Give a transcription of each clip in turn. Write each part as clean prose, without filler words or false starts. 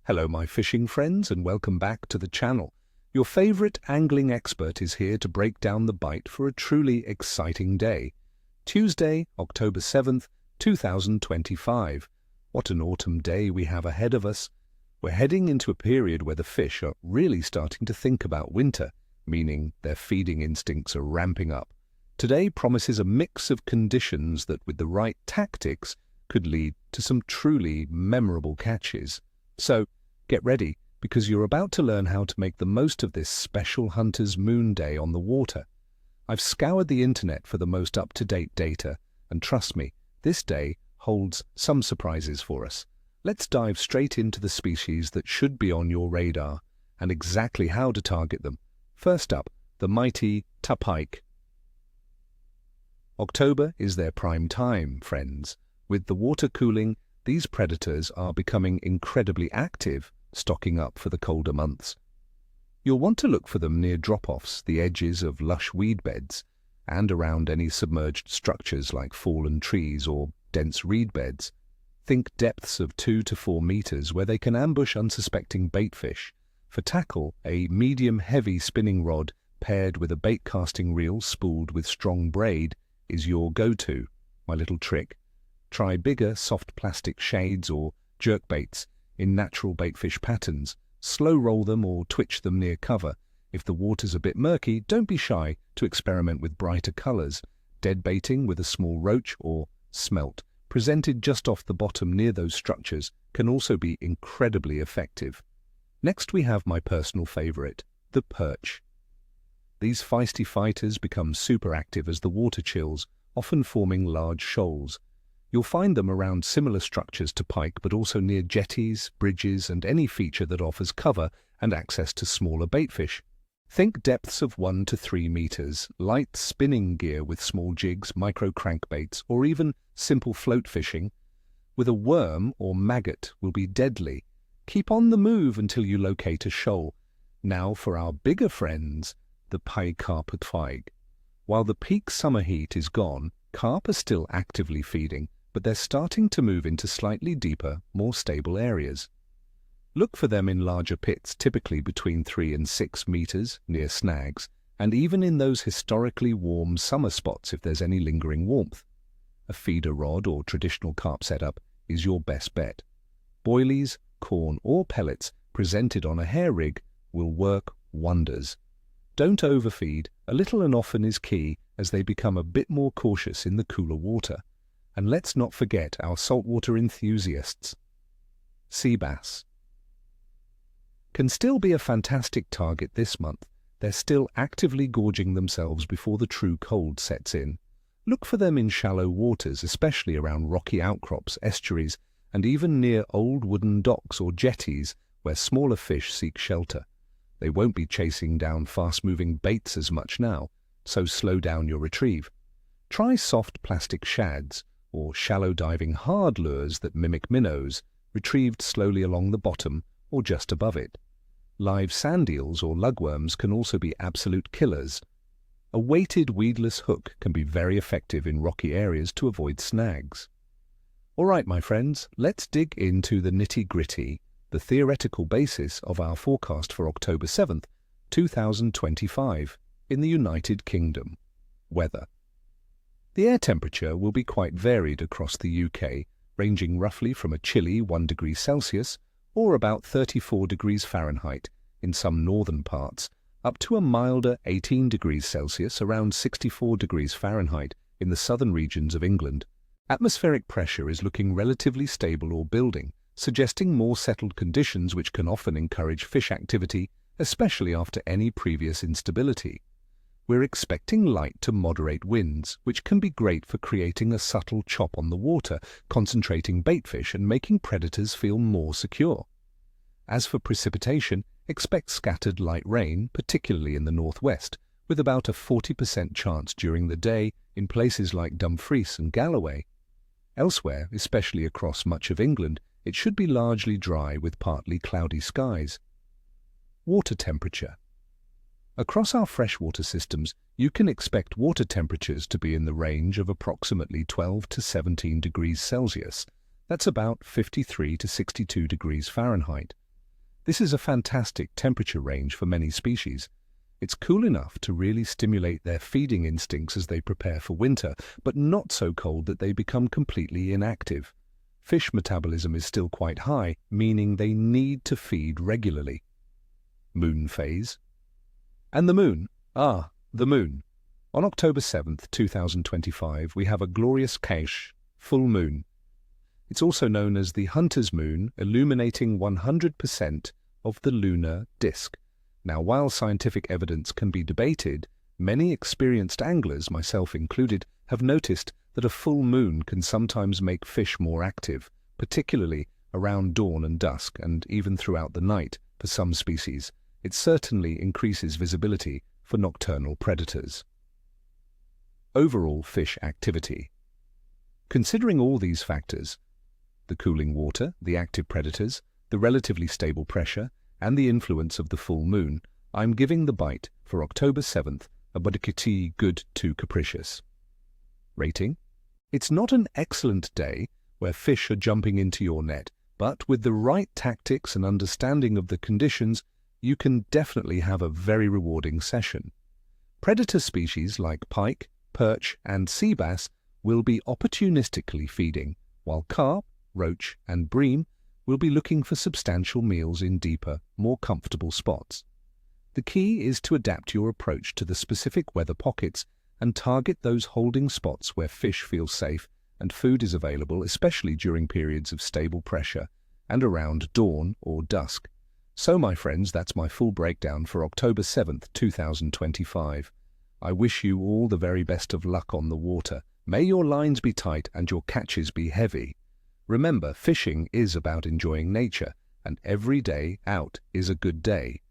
Hello my fishing friends and welcome back to the channel. Your favorite angling expert is here to break down the bite for a truly exciting day. Tuesday, October 7th, 2025. What an autumn day we have ahead of us. We're heading into a period where the fish are really starting to think about winter, meaning their feeding instincts are ramping up. Today promises a mix of conditions that with the right tactics could lead to some truly memorable catches. So, get ready, because you're about to learn how to make the most of this special Hunter's Moon Day on the water. I've scoured the internet for the most up-to-date data, and trust me, this day holds some surprises for us. Let's dive straight into the species that should be on your radar, and exactly how to target them. First up, the mighty pike. October is their prime time, friends. With the water cooling, these predators are becoming incredibly active, stocking up for the colder months. You'll want to look for them near drop-offs, the edges of lush weed beds, and around any submerged structures like fallen trees or dense reed beds. Think depths of 2 to 4 meters where they can ambush unsuspecting baitfish. For tackle, a medium-heavy spinning rod paired with a bait-casting reel spooled with strong braid is your go-to. My little trick. Try bigger, soft plastic shades or jerk baits in natural baitfish patterns. Slow roll them or twitch them near cover. If the water's a bit murky, don't be shy to experiment with brighter colors. Dead baiting with a small roach or smelt, presented just off the bottom near those structures, can also be incredibly effective. Next we have my personal favorite, the perch. These feisty fighters become super active as the water chills, often forming large shoals. You'll find them around similar structures to pike, but also near jetties, bridges, and any feature that offers cover and access to smaller baitfish. Think depths of 1 to 3 meters, light spinning gear with small jigs, micro crankbaits, or even simple float fishing. With a worm or maggot will be deadly. Keep on the move until you locate a shoal. Now for our bigger friends, the carp. While the peak summer heat is gone, carp are still actively feeding, but they're starting to move into slightly deeper, more stable areas. Look for them in larger pits, typically between 3 and 6 meters, near snags, and even in those historically warm summer spots if there's any lingering warmth. A feeder rod or traditional carp setup is your best bet. Boilies, corn, or pellets presented on a hair rig will work wonders. Don't overfeed, a little and often is key as they become a bit more cautious in the cooler water. And let's not forget our saltwater enthusiasts. Sea bass can still be a fantastic target this month. They're still actively gorging themselves before the true cold sets in. Look for them in shallow waters, especially around rocky outcrops, estuaries, and even near old wooden docks or jetties where smaller fish seek shelter. They won't be chasing down fast-moving baits as much now, so slow down your retrieve. Try soft plastic shads, or shallow diving hard lures that mimic minnows, retrieved slowly along the bottom or just above it. Live sand eels or lugworms can also be absolute killers. A weighted weedless hook can be very effective in rocky areas to avoid snags. All right, my friends, let's dig into the nitty-gritty, the theoretical basis of our forecast for October 7th, 2025, in the United Kingdom. Weather. The air temperature will be quite varied across the UK, ranging roughly from a chilly 1 degree Celsius, or about 34 degrees Fahrenheit in some northern parts, up to a milder 18 degrees Celsius, around 64 degrees Fahrenheit in the southern regions of England. Atmospheric pressure is looking relatively stable or building, suggesting more settled conditions which can often encourage fish activity, especially after any previous instability. We're expecting light to moderate winds, which can be great for creating a subtle chop on the water, concentrating baitfish and making predators feel more secure. As for precipitation, expect scattered light rain, particularly in the northwest, with about a 40% chance during the day in places like Dumfries and Galloway. Elsewhere, especially across much of England, it should be largely dry with partly cloudy skies. Water temperature. Across our freshwater systems, you can expect water temperatures to be in the range of approximately 12 to 17 degrees Celsius. That's about 53 to 62 degrees Fahrenheit. This is a fantastic temperature range for many species. It's cool enough to really stimulate their feeding instincts as they prepare for winter, but not so cold that they become completely inactive. Fish metabolism is still quite high, meaning they need to feed regularly. Moon phase. And the moon. The moon. On October 7th, 2025, we have a glorious full moon. It's also known as the hunter's moon, illuminating 100% of the lunar disk. Now, while scientific evidence can be debated, many experienced anglers, myself included, have noticed that a full moon can sometimes make fish more active, particularly around dawn and dusk, and even throughout the night for some species. It certainly increases visibility for nocturnal predators. Overall fish activity. Considering all these factors, the cooling water, the active predators, the relatively stable pressure, and the influence of the full moon, I'm giving the bite for October 7th a Bodikiti good to capricious. Rating? It's not an excellent day where fish are jumping into your net, but with the right tactics and understanding of the conditions, you can definitely have a very rewarding session. Predator species like pike, perch, and sea bass will be opportunistically feeding, while carp, roach, and bream will be looking for substantial meals in deeper, more comfortable spots. The key is to adapt your approach to the specific weather pockets and target those holding spots where fish feel safe and food is available, especially during periods of stable pressure and around dawn or dusk. So, my friends, that's my full breakdown for October 7th, 2025. I wish you all the very best of luck on the water. May your lines be tight and your catches be heavy. Remember, fishing is about enjoying nature, and every day out is a good day.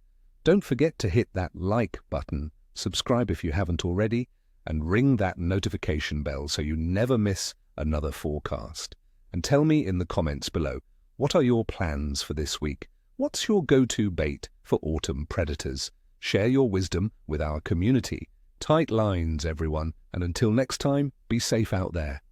Don't forget to hit that like button, subscribe if you haven't already, and ring that notification bell so you never miss another forecast. And tell me in the comments below, what are your plans for this week? What's your go-to bait for autumn predators? Share your wisdom with our community. Tight lines, everyone, and until next time, be safe out there.